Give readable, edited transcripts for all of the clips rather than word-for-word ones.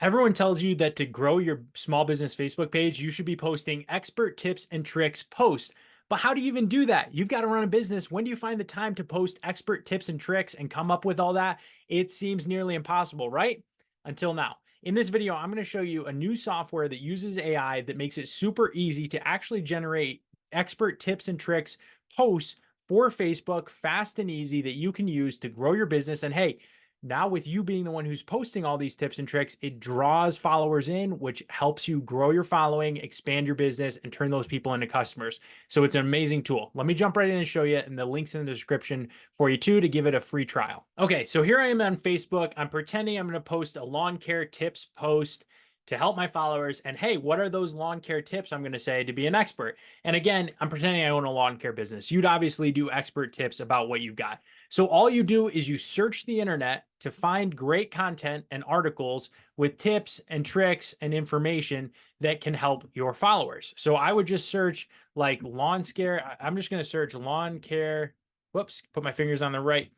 Everyone tells you that to grow your small business Facebook page, you should be posting expert tips and tricks posts. But how do you even do that? You've got to run a business. When do you find the time to post expert tips and tricks and come up with all that? It seems nearly impossible, right? Until now. In this video, I'm going to show you a new software that uses AI that makes it super easy to actually generate expert tips and tricks posts for Facebook, fast and easy, that you can use to grow your business. And hey, now with you being the one who's posting all these tips and tricks, it draws followers in, which helps you grow your following, expand your business, and turn those people into customers. So it's an amazing tool. Let me jump right in and show you, and the link's in the description for you too to give it a free trial. Okay, so here I am on Facebook. I'm pretending I'm going to post a lawn care tips post to help my followers. And hey, what are those lawn care tips I'm going to say to be an expert? And again, I'm pretending I own a lawn care business. You'd obviously do expert tips about what you've got. So all you do is you search the internet to find great content and articles with tips and tricks and information that can help your followers. So I would just search like lawn care. I'm just going to search lawn care. Whoops, put my fingers on the right.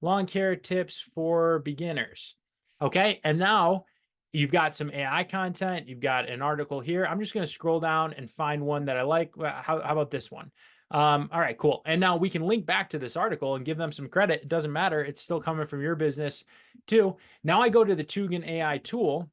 Lawn care tips for beginners. Okay. And now you've got some AI content. You've got an article here. I'm just going to scroll down and find one that I like. How about this one? All right, cool. And now we can link back to this article and give them some credit. It doesn't matter. It's still coming from your business too. Now I go to the Tugin AI tool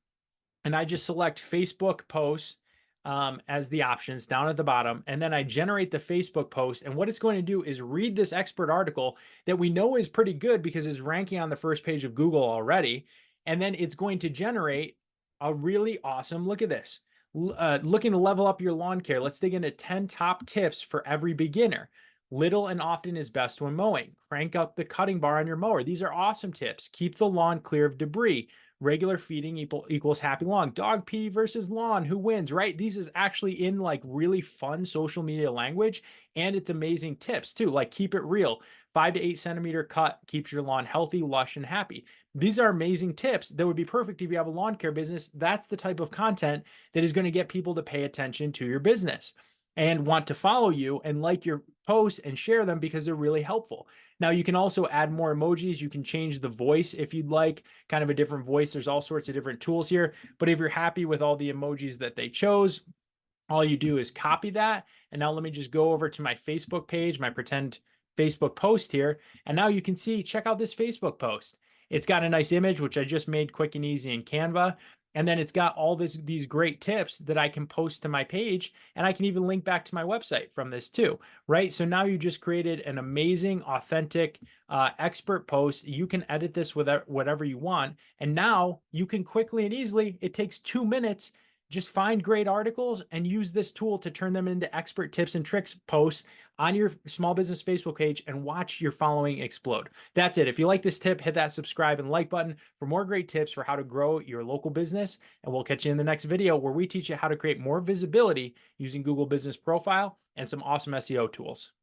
and I just select Facebook posts as the options down at the bottom. And then I generate the Facebook post. And what it's going to do is read this expert article that we know is pretty good because it's ranking on the first page of Google already. And then it's going to generate a really awesome, look at this, looking to level up your lawn care. Let's dig into 10 top tips for every beginner. Little and often is best when mowing. Crank up the cutting bar on your mower. These are awesome tips. Keep the lawn clear of debris. Regular feeding equals happy lawn. Dog pee versus lawn. Who wins, right? These is actually in like really fun social media language, and it's amazing tips too. Like keep it real. 5 to 8 centimeter cut keeps your lawn healthy, lush, and happy. These are amazing tips that would be perfect if you have a lawn care business. That's the type of content that is going to get people to pay attention to your business and want to follow you and like your posts and share them because they're really helpful. Now you can also add more emojis. You can change the voice if you'd like, kind of a different voice. There's all sorts of different tools here. But if you're happy with all the emojis that they chose, all you do is copy that. And now let me just go over to my Facebook page, my pretend Facebook post here. And now you can see, check out this Facebook post. It's got a nice image, which I just made quick and easy in Canva. And then it's got all these great tips that I can post to my page. And I can even link back to my website from this too, right? So now you just created an amazing, authentic, expert post. You can edit this with whatever you want. And now you can quickly and easily, it takes 2 minutes, just find great articles and use this tool to turn them into expert tips and tricks posts on your small business Facebook page and watch your following explode. That's it. If you like this tip, hit that subscribe and like button for more great tips for how to grow your local business. And we'll catch you in the next video where we teach you how to create more visibility using Google Business Profile and some awesome SEO tools.